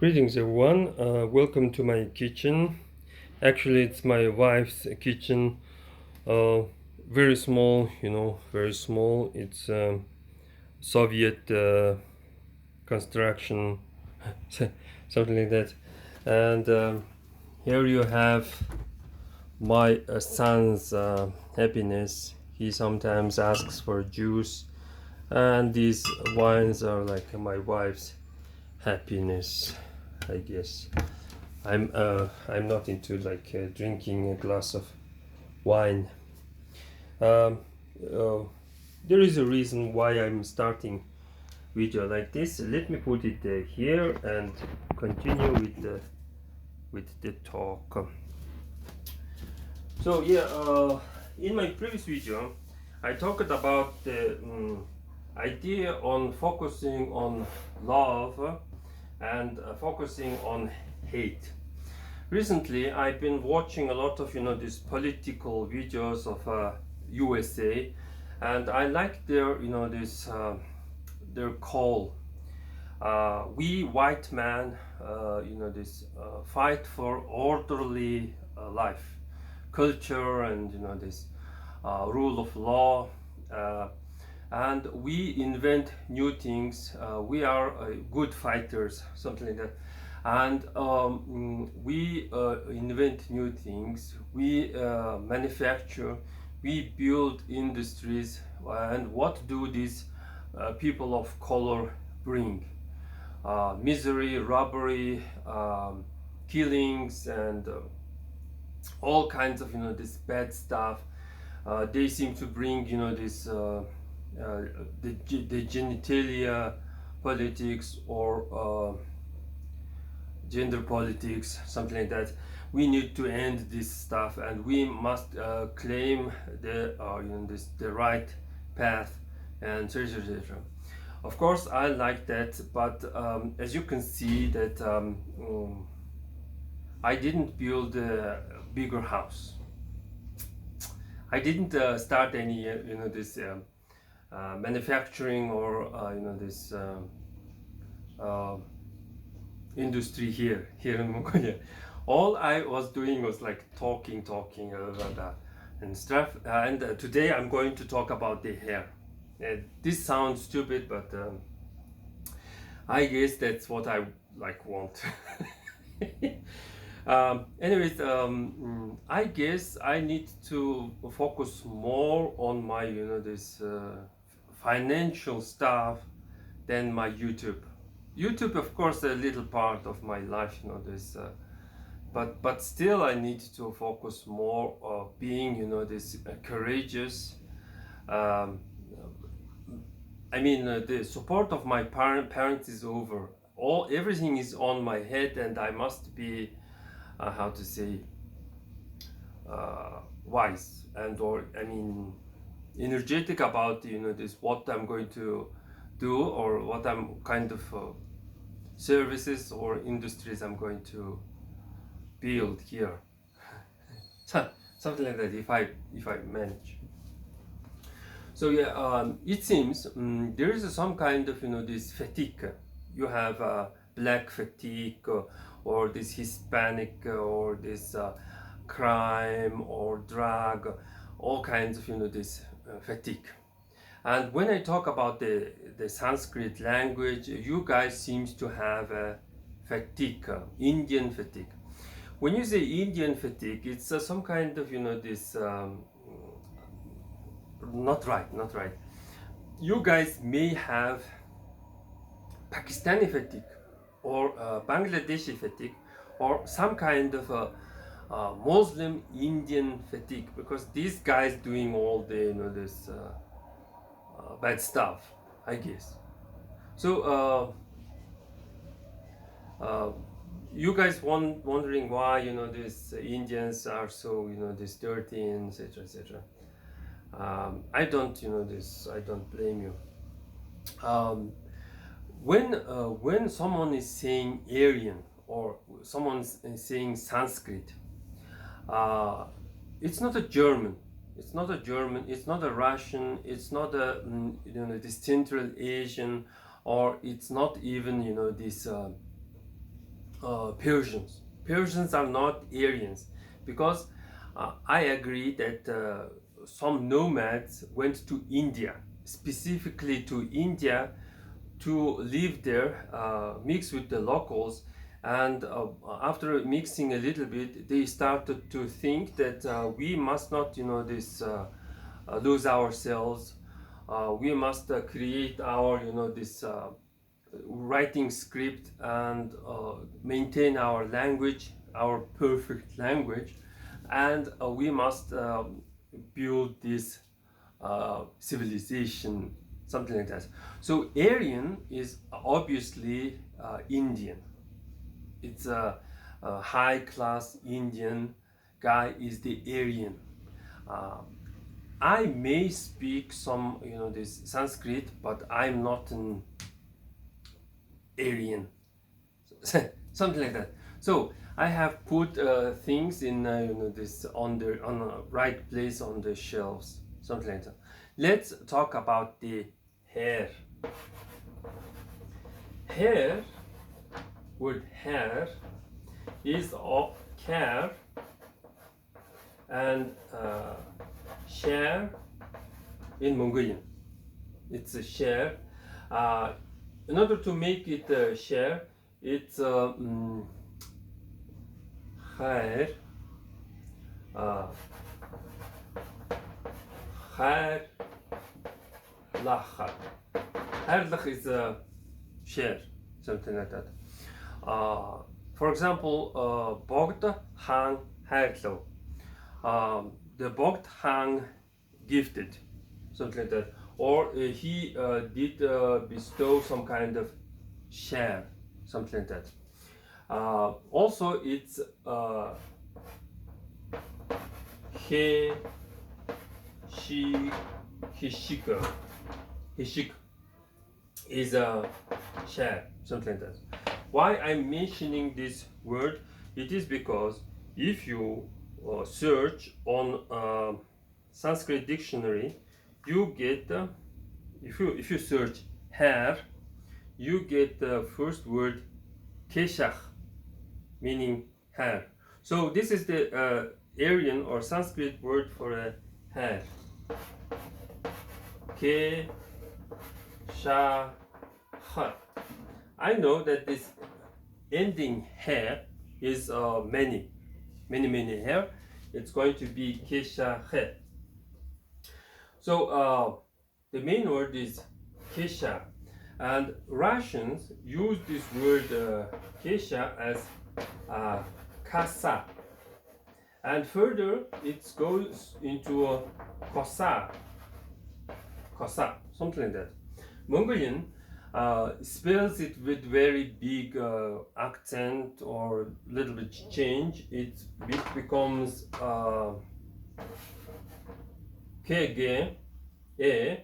Greetings, everyone. Welcome to my kitchen. Actually, it's my wife's kitchen. Uh, very small, very small. It's Soviet construction, something like that. And here you have my son's happiness. He sometimes asks for juice, and these wines are like my wife's happiness, I guess. I'm not into like drinking a glass of wine. Um, uh, there is a reason why I'm starting video like this. Let me put it here and continue with the talk. So yeah, in my previous video, I talked about the idea on focusing on love and focusing on hate. Recently, I've been watching a lot of these political videos of USA, and I like their this their call. We white man, this fight for orderly life, culture, and this rule of law. Uh, and we invent new things. We are good fighters, something like that. And we invent new things. We manufacture. We build industries. And what do these people of color bring? Misery, robbery, killings, and all kinds of this bad stuff. They seem to bring this the genitalia politics or gender politics, something like that. We need to end this stuff, and we must claim the right path, and etc. Of course, I like that, but as you can see that I didn't build a bigger house. I didn't start any this manufacturing or this uh, industry here in Mongolia. All I was doing was like talking, and stuff. And today I'm going to talk about the hair. This sounds stupid, but I guess that's what I like want. Anyways, I guess I need to focus more on my this financial stuff than my YouTube. YouTube, of course, a little part of my life, this. But still, I need to focus more of being, this courageous. Um, I mean, the support of my parents is over. Everything is on my head, and I must be, how to say, wise and or I mean, energetic about this what I'm going to do, or what I'm kind of services or industries I'm going to build here. Something like that, if I manage. So yeah, it seems there is some kind of this fatigue. You have black fatigue, or this Hispanic, or this crime or drug, all kinds of this fatigue. And when I talk about the Sanskrit language, you guys seems to have a fatigue, Indian fatigue. When you say Indian fatigue, it's some kind of this not right. You guys may have Pakistani fatigue, or Bangladeshi fatigue, or some kind of Muslim Indian fatigue, because these guys doing all the this bad stuff, I guess. So you guys wondering why these Indians are so this dirty, and etc. I don't this. I don't blame you. Um, when someone is saying Aryan, or someone's saying Sanskrit, uh, it's not a German. It's not a German. It's not a Russian. It's not a this Central Asian, or it's not even this Persians. Persians are not Aryans, because I agree that some nomads went to India, specifically to India, to live there, mix with the locals, and after mixing a little bit, they started to think that we must not, lose ourselves. We must create our, this writing script and maintain our language, our perfect language, and we must build this civilization, something like that. So Aryan is obviously Indian. It's a high class Indian guy is the Aryan. I may speak some, this Sanskrit, but I'm not an Aryan, something like that. So I have put things in, this on the right place on the shelves, something like that. Let's talk about the hair. Hair, word hair, is of care and share in Mongolian. It's a share. In order to make it share, it's hair. Hair lach. Hair lach is a share, something like that. For example, Bogd hang hairlo. The Bogd hang gifted, something like that. Or he did bestow some kind of share, something like that. Also, it's he, she, hishika. Hishik is a share, something like that. Why I'm mentioning this word? It is because if you search on Sanskrit dictionary, you get if you search hair, you get the first word keshach, meaning hair. So this is the Aryan or Sanskrit word for a hair. Keshach. I know that this ending hair is many hair. It's going to be keshach. So the main word is kesha, and Russians use this word kesha as kasa, and further it goes into kosa, something like that. Mongolian spells it with very big accent or little bit change. It becomes kg, e.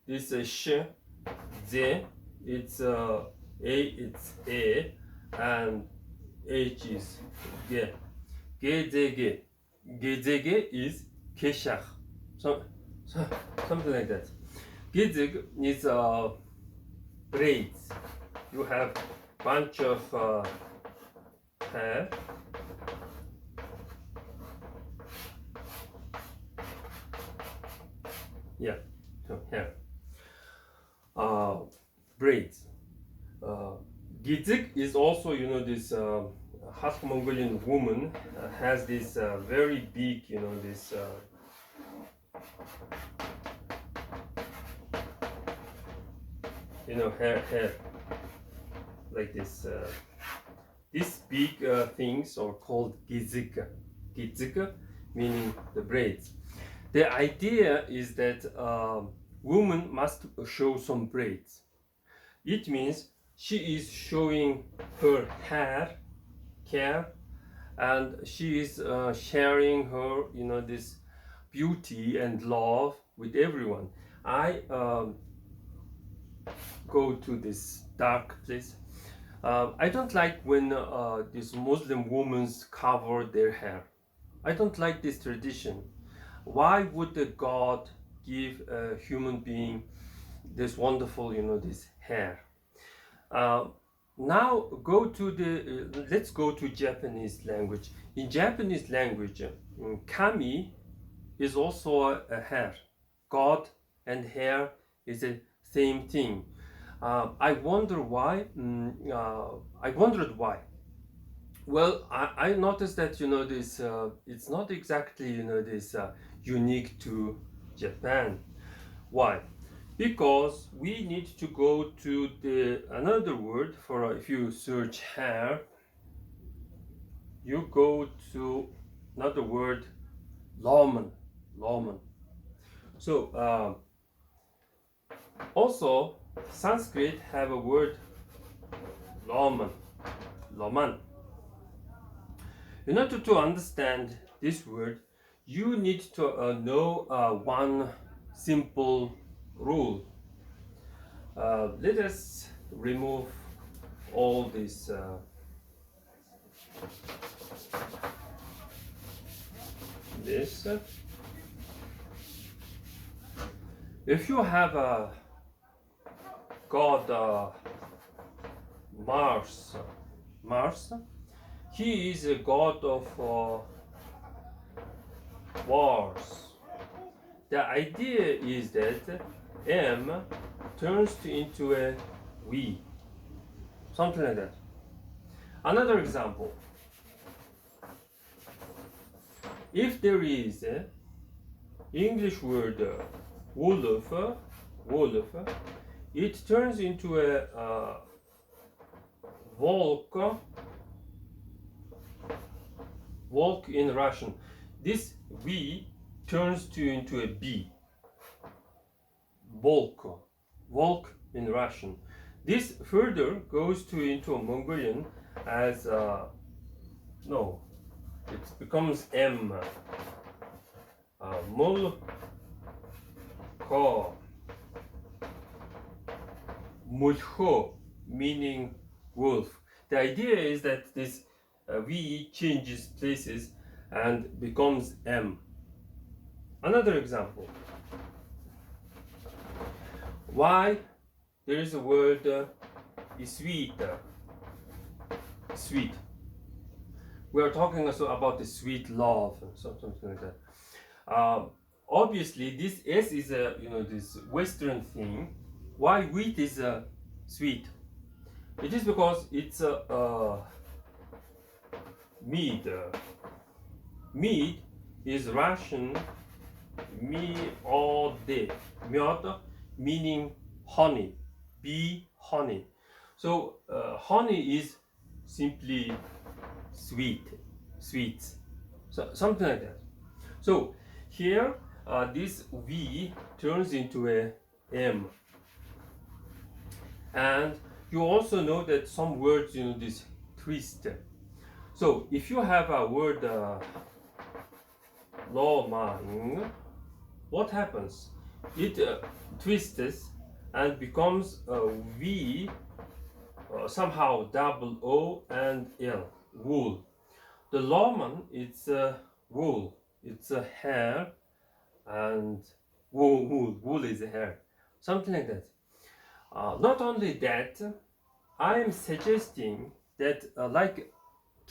This is sh, z. It's a, it's a, and h is g. Gezege. Gezege is keshach. Something like that. Gezeg is braids. You have bunch of hair. Yeah, so hair. Braids. Gizig is also, this half Mongolian woman has this very big, this hair like this. These big things are called gizika. Gizika meaning the braids. The idea is that woman must show some braids. It means she is showing her hair care, and she is sharing her, this beauty and love with everyone. I go to this dark place. I don't like when these Muslim women cover their hair. I don't like this tradition. Why would the God give a human being this wonderful, this hair? now go to the let's go to Japanese language. In Japanese language, kami is also a hair. God and hair is the same thing. I wonder why. I wondered why. Well, I noticed that this it's not exactly this unique to Japan. Why? Because we need to go to the another word for if you search hair, you go to another word, lawman, lawman. So also Sanskrit have a word lawman, lawman. In order to understand this word, you need to know one simple rule. Let us remove all this this. If you have a god Mars, he is a god of wars. The idea is that M turns into a V, something like that. Another example, if there is an English word wolf, it turns into a volk in Russian. This V turns into a B, volk in Russian. This further goes into Mongolian as no, it becomes M, mulcho, meaning wolf. The idea is that this V changes places and becomes M. Another example. Why there is a word sweet. Sweet. We are talking also about the sweet love, something like that. Obviously, this S is a this Western thing. Why wheat is sweet? It is because it's a mead. Mead is Russian miode. Miod meaning honey. Bee honey. So honey is simply sweets. So something like that. So here this V turns into a M. And you also know that some words this twist. So if you have a word lawman, what happens? It twists and becomes a V, somehow double O and L, wool. The lawman, it's wool, it's a hair, and wool is a hair, something like that. Not only that, I am suggesting that like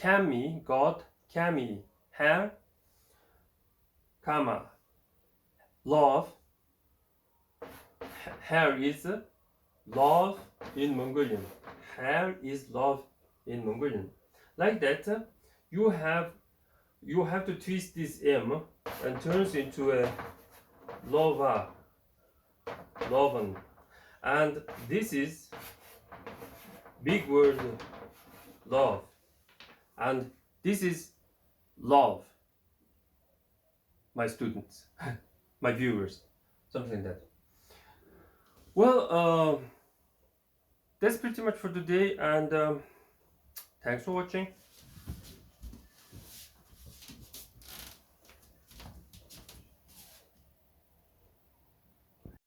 kami, God, kami, hair, kama, love, hair is love in Mongolian. Hair is love in Mongolian. Like that, you have to twist this M and turns into a lova, lovan. And this is big word love. And this is love, my students, my viewers, something like that. Well, that's pretty much for today, and thanks for watching.